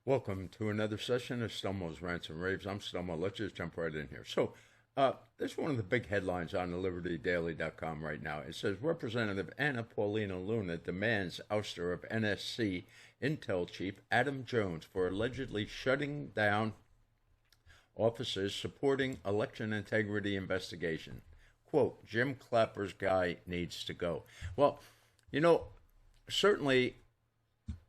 Welcome to another session of Stelmo's Rants and Raves. I'm Stelmo. Let's just jump right in here. There's one of the big headlines on the LibertyDaily.com right now. It says Representative Anna Paulina Luna demands ouster of NSC Intel Chief Adam Jones for allegedly shutting down offices supporting election integrity investigation. Quote, Jim Clapper's guy needs to go. Well, you know, certainly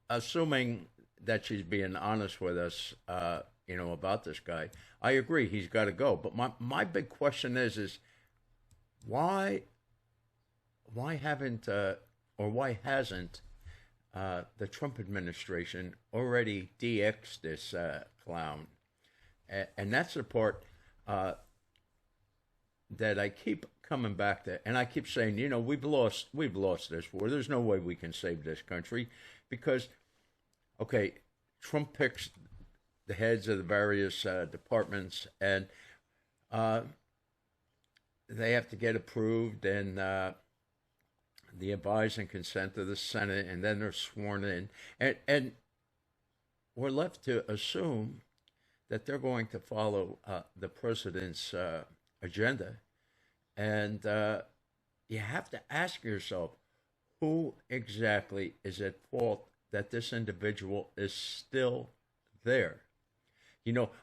assuming that she's being honest with us, about this guy. I agree, he's got to go. But my big question is why haven't or why hasn't the Trump administration already DX'd this clown? And that's the part that I keep coming back to, and I keep saying, we've lost this war. There's no way we can save this country because, okay, Trump picks the heads of the various departments, and they have to get approved and the advice and consent of the Senate, and then they're sworn in, and we're left to assume that they're going to follow the president's agenda. And you have to ask yourself, who exactly is at fault that this individual is still there?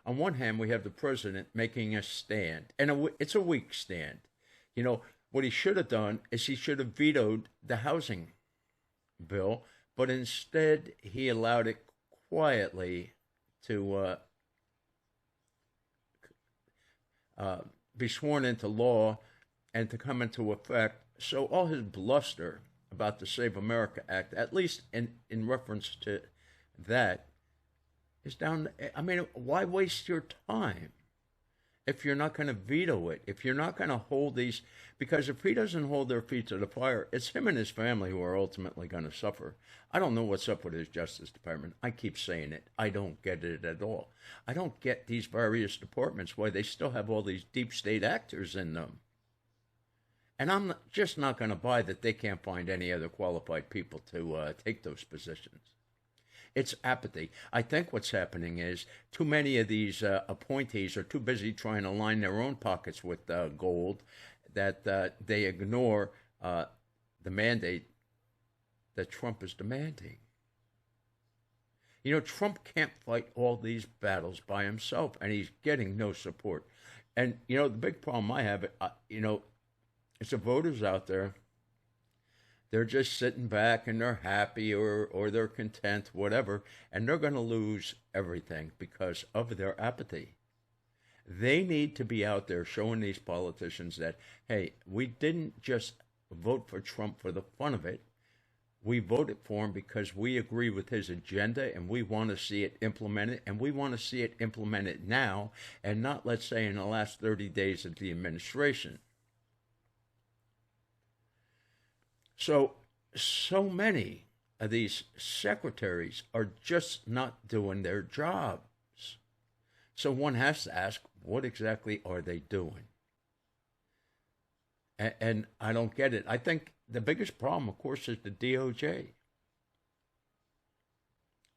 On one hand, we have the president making a stand, and it's a weak stand. What he should have done is he should have vetoed the housing bill, but instead he allowed it quietly to be sworn into law and to come into effect. So all his bluster about the Save America Act, at least in reference to that, is down. I mean, why waste your time if you're not going to veto it, if you're not going to hold these? Because if he doesn't hold their feet to the fire, it's him and his family who are ultimately going to suffer. I don't know what's up with his Justice Department. I keep saying it. I don't get it at all. I don't get these various departments, why they still have all these deep state actors in them. And I'm just not going to buy that they can't find any other qualified people to take those positions. It's apathy. I think what's happening is too many of these appointees are too busy trying to line their own pockets with gold that they ignore the mandate that Trump is demanding. Trump can't fight all these battles by himself, and he's getting no support. And, the big problem I have, it's the voters out there. They're just sitting back and they're happy or they're content, whatever, and they're going to lose everything because of their apathy. They need to be out there showing these politicians that, hey, we didn't just vote for Trump for the fun of it. We voted for him because we agree with his agenda and we want to see it implemented, and we want to see it implemented now and not, let's say, in the last 30 days of the administration. So many of these secretaries are just not doing their jobs. So one has to ask, what exactly are they doing? And I don't get it. I think the biggest problem, of course, is the DOJ.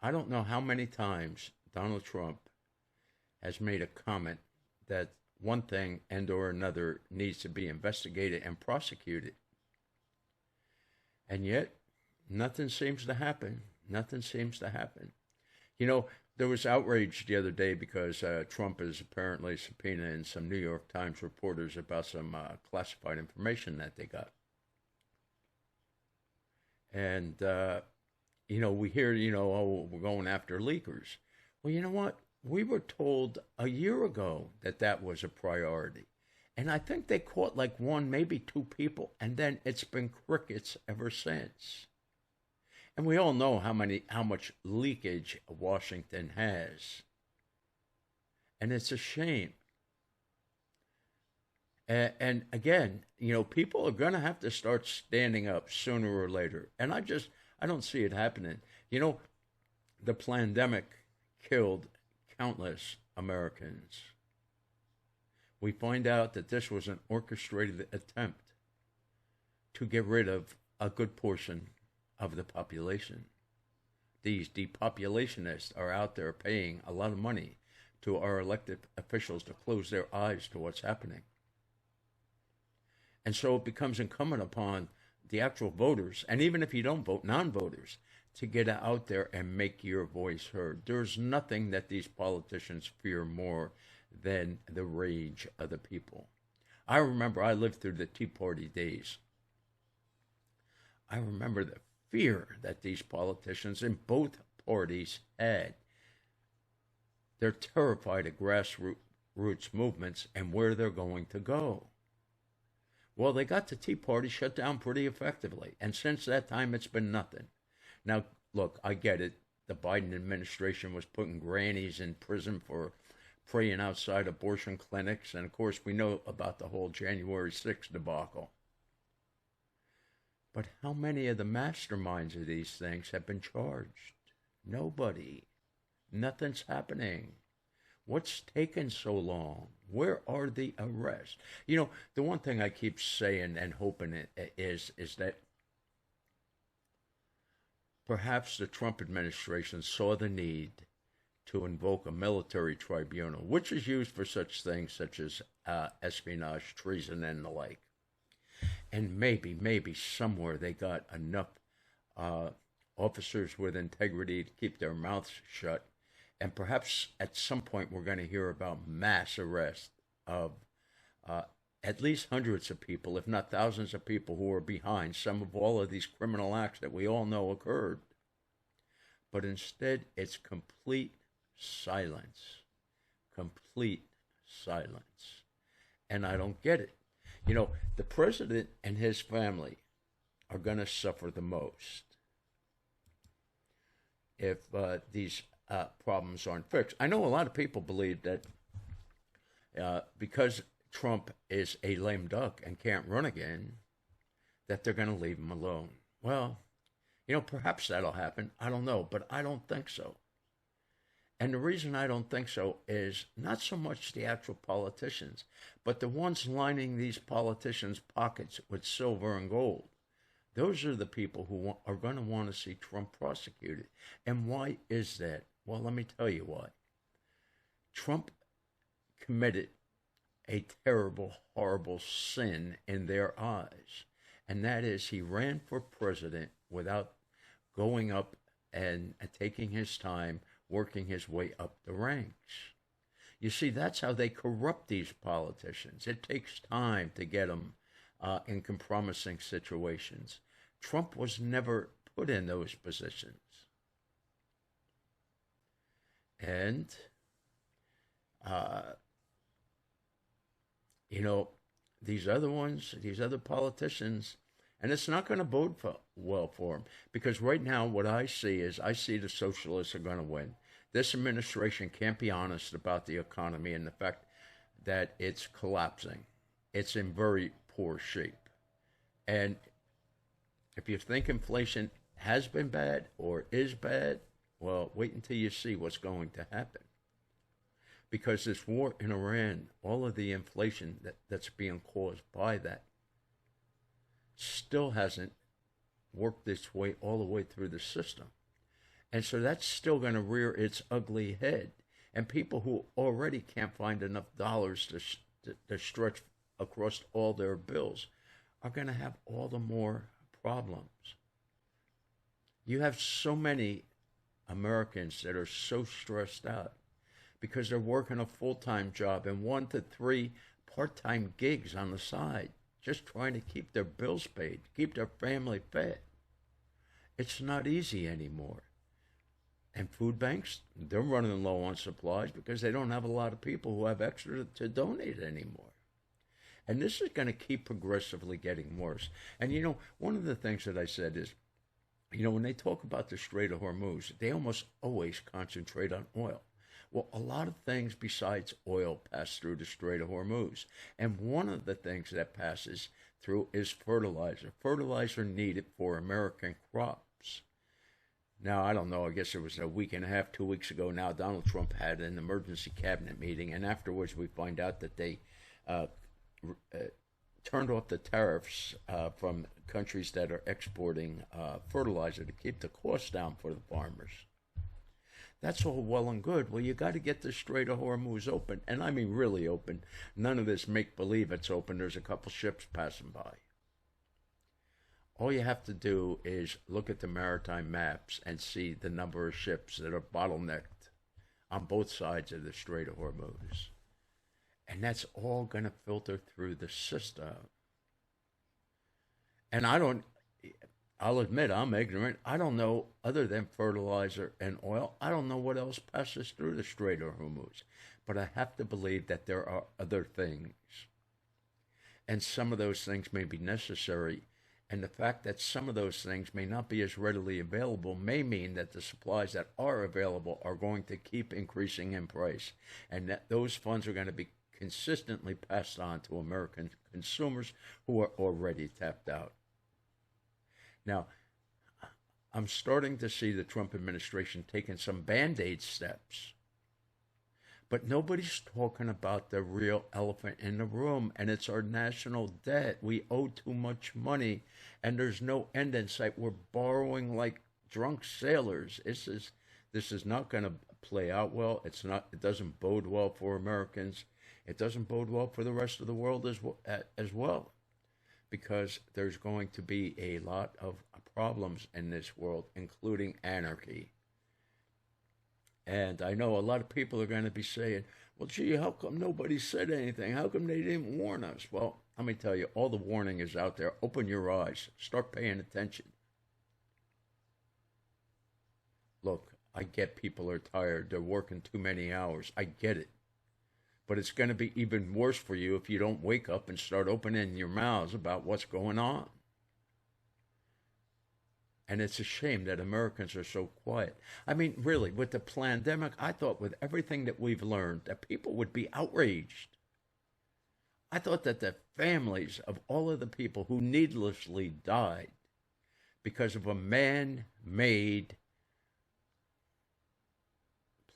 I don't know how many times Donald Trump has made a comment that one thing and or another needs to be investigated and prosecuted. And yet, nothing seems to happen. Nothing seems to happen. There was outrage the other day because Trump is apparently subpoenaing some New York Times reporters about some classified information that they got. And, we hear, oh, we're going after leakers. Well, you know what? We were told a year ago that that was a priority. And I think they caught like one, maybe two people, and then it's been crickets ever since. And we all know how much leakage Washington has. And it's a shame. And again, people are going to have to start standing up sooner or later. And I don't see it happening. The pandemic killed countless Americans. We find out that this was an orchestrated attempt to get rid of a good portion of the population. these depopulationists are out there paying a lot of money to our elected officials to close their eyes to what's happening. And so it becomes incumbent upon the actual voters, and even if you don't vote, non-voters, to get out there and make your voice heard. There's nothing that these politicians fear more than the rage of the people. I remember I lived through the Tea Party days. I remember the fear that these politicians in both parties had. They're terrified of grassroots movements and where they're going to go. Well, they got the Tea Party shut down pretty effectively, and since that time, it's been nothing. Now, look, I get it. The Biden administration was putting grannies in prison for praying outside abortion clinics, and of course, we know about the whole January 6th debacle. But how many of the masterminds of these things have been charged? Nobody. Nothing's happening. What's taken so long? Where are the arrests? You know, the one thing I keep saying and hoping is that perhaps the Trump administration saw the need to invoke a military tribunal, which is used for such things such as espionage, treason, and the like. And maybe somewhere they got enough officers with integrity to keep their mouths shut. And perhaps at some point we're going to hear about mass arrest of at least hundreds of people, if not thousands of people who are behind some of all of these criminal acts that we all know occurred. But instead, it's complete silence. Complete silence. And I don't get it. You know, the president and his family are going to suffer the most if these problems aren't fixed. I know a lot of people believe that because Trump is a lame duck and can't run again, that they're going to leave him alone. Well, you know, perhaps that'll happen. I don't know, but I don't think so. And the reason I don't think so is not so much the actual politicians, but the ones lining these politicians' pockets with silver and gold. Those are the people who are going to want to see Trump prosecuted. And why is that? Well, let me tell you why. Trump committed a terrible, horrible sin in their eyes. And that is he ran for president without going up and taking his time, working his way up the ranks. You see, that's how they corrupt these politicians. It takes time to get them in compromising situations. Trump was never put in those positions. And, you know, these other ones, these other politicians, and it's not going to bode well for them. Because right now what I see is I see the socialists are going to win. This administration can't be honest about the economy and the fact that it's collapsing. It's in very poor shape. And if you think inflation has been bad or is bad, well, wait until you see what's going to happen. Because this war in Iran, all of the inflation that's being caused by that, still hasn't worked its way all the way through the system. And so that's still going to rear its ugly head. And people who already can't find enough dollars to stretch across all their bills are going to have all the more problems. You have so many Americans that are so stressed out because they're working a full-time job and 1 to 3 part-time gigs on the side, just trying to keep their bills paid, keep their family fed. It's not easy anymore. And food banks, they're running low on supplies because they don't have a lot of people who have extra to donate anymore. And this is going to keep progressively getting worse. And, you know, one of the things that I said is, you know, when they talk about the Strait of Hormuz, they almost always concentrate on oil. Well, a lot of things besides oil pass through the Strait of Hormuz. And one of the things that passes through is fertilizer. Fertilizer needed for American crops. Now, I don't know, I guess it was a week and a half, 2 weeks ago now, Donald Trump had an emergency cabinet meeting. And afterwards, we find out that they turned off the tariffs from countries that are exporting fertilizer to keep the costs down for the farmers. That's all well and good. Well, you got to get the Strait of Hormuz open, and I mean really open. None of this make believe it's open. There's a couple ships passing by. All you have to do is look at the maritime maps and see the number of ships that are bottlenecked on both sides of the Strait of Hormuz. And that's all going to filter through the system. And I'll admit I'm ignorant. I don't know, other than fertilizer and oil, I don't know what else passes through the Strait of Hormuz. But I have to believe that there are other things. And some of those things may be necessary. And the fact that some of those things may not be as readily available may mean that the supplies that are available are going to keep increasing in price. And that those funds are going to be consistently passed on to American consumers who are already tapped out. Now, I'm starting to see the Trump administration taking some Band-Aid steps. But nobody's talking about the real elephant in the room, and it's our national debt. We owe too much money, and there's no end in sight. We're borrowing like drunk sailors. This is not going to play out well. It doesn't bode well for Americans. It doesn't bode well for the rest of the world as well, because there's going to be a lot of problems in this world, including anarchy. And I know a lot of people are going to be saying, well, gee, how come nobody said anything? How come they didn't warn us? Well, let me tell you, all the warning is out there. Open your eyes. Start paying attention. Look, I get people are tired. They're working too many hours. I get it. But it's going to be even worse for you if you don't wake up and start opening your mouths about what's going on. And it's a shame that Americans are so quiet. I mean, really, with the pandemic, I thought with everything that we've learned, that people would be outraged. I thought that the families of all of the people who needlessly died because of a man-made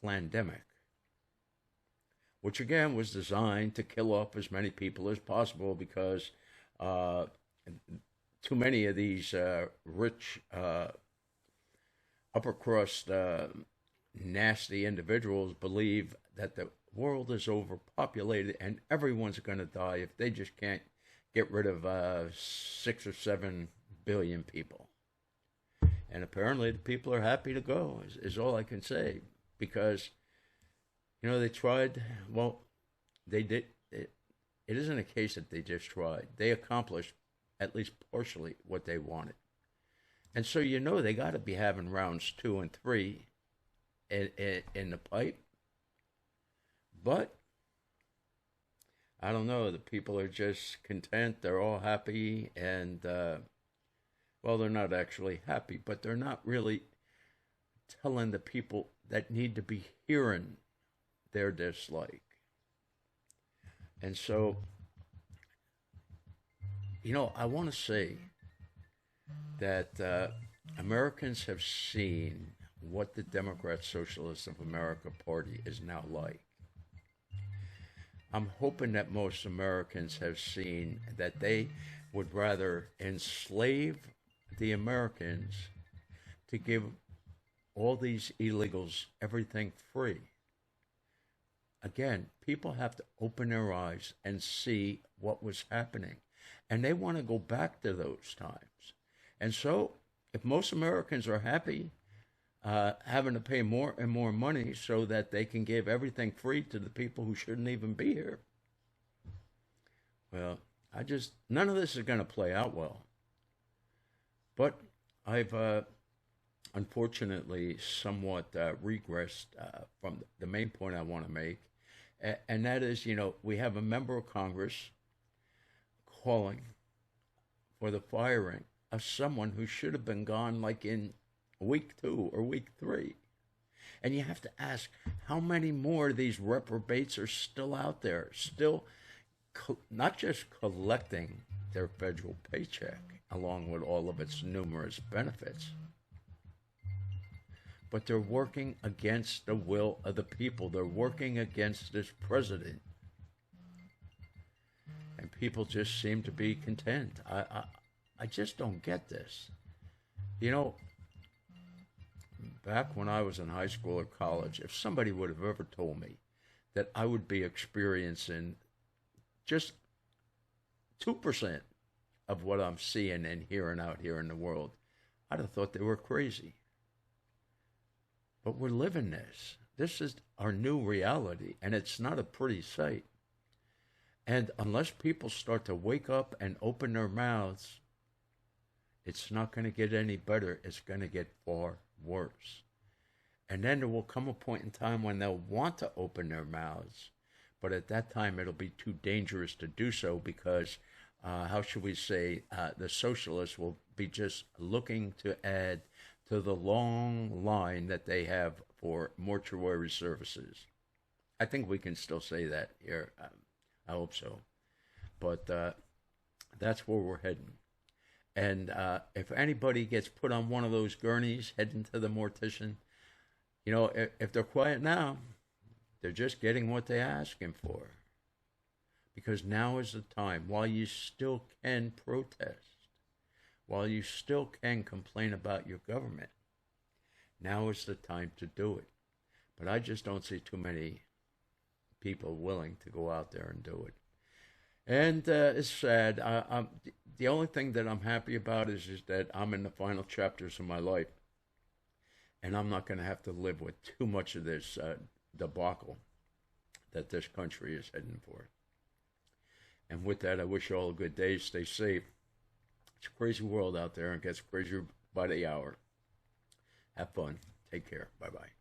pandemic, which again was designed to kill off as many people as possible because too many of these rich, upper crust, nasty individuals believe that the world is overpopulated and everyone's going to die if they just can't get rid of 6 or 7 billion people. And apparently the people are happy to go, is all I can say. Because, they tried, well, they did. It isn't a case that they just tried. They accomplished at least partially what they wanted. And so they got to be having rounds 2 and 3 in the pipe. But I don't know, the people are just content, they're all happy, and well, they're not actually happy, but they're not really telling the people that need to be hearing their dislike. And so I want to say that Americans have seen what the Democrat Socialists of America Party is now like. I'm hoping that most Americans have seen that they would rather enslave the Americans to give all these illegals everything free. Again, people have to open their eyes and see what was happening. And they want to go back to those times. And so, if most Americans are happy having to pay more and more money so that they can give everything free to the people who shouldn't even be here, well, none of this is going to play out well. But I've unfortunately somewhat regressed from the main point I want to make. And that is, we have a member of Congress calling for the firing of someone who should have been gone like in week 2 or week 3. And you have to ask, how many more of these reprobates are still out there, still not just collecting their federal paycheck along with all of its numerous benefits, but they're working against the will of the people. They're working against this president. And people just seem to be content. I just don't get this. You know, back when I was in high school or college, if somebody would have ever told me that I would be experiencing just 2% of what I'm seeing and hearing out here in the world, I'd have thought they were crazy. But we're living this. This is our new reality, and it's not a pretty sight. And unless people start to wake up and open their mouths, it's not going to get any better. It's going to get far worse. And then there will come a point in time when they'll want to open their mouths, but at that time it'll be too dangerous to do so because, how should we say, the socialists will be just looking to add to the long line that they have for mortuary services. I think we can still say that here. I hope so. But that's where we're heading. And if anybody gets put on one of those gurneys heading to the mortician, you know, if they're quiet now, they're just getting what they're asking for. Because now is the time, while you still can protest, while you still can complain about your government, now is the time to do it. But I just don't see too many people willing to go out there and do it. And it's sad. The only thing that I'm happy about is that I'm in the final chapters of my life. And I'm not going to have to live with too much of this debacle that this country is heading for. And with that, I wish you all a good day. Stay safe. It's a crazy world out there and gets crazier by the hour. Have fun. Take care. Bye-bye.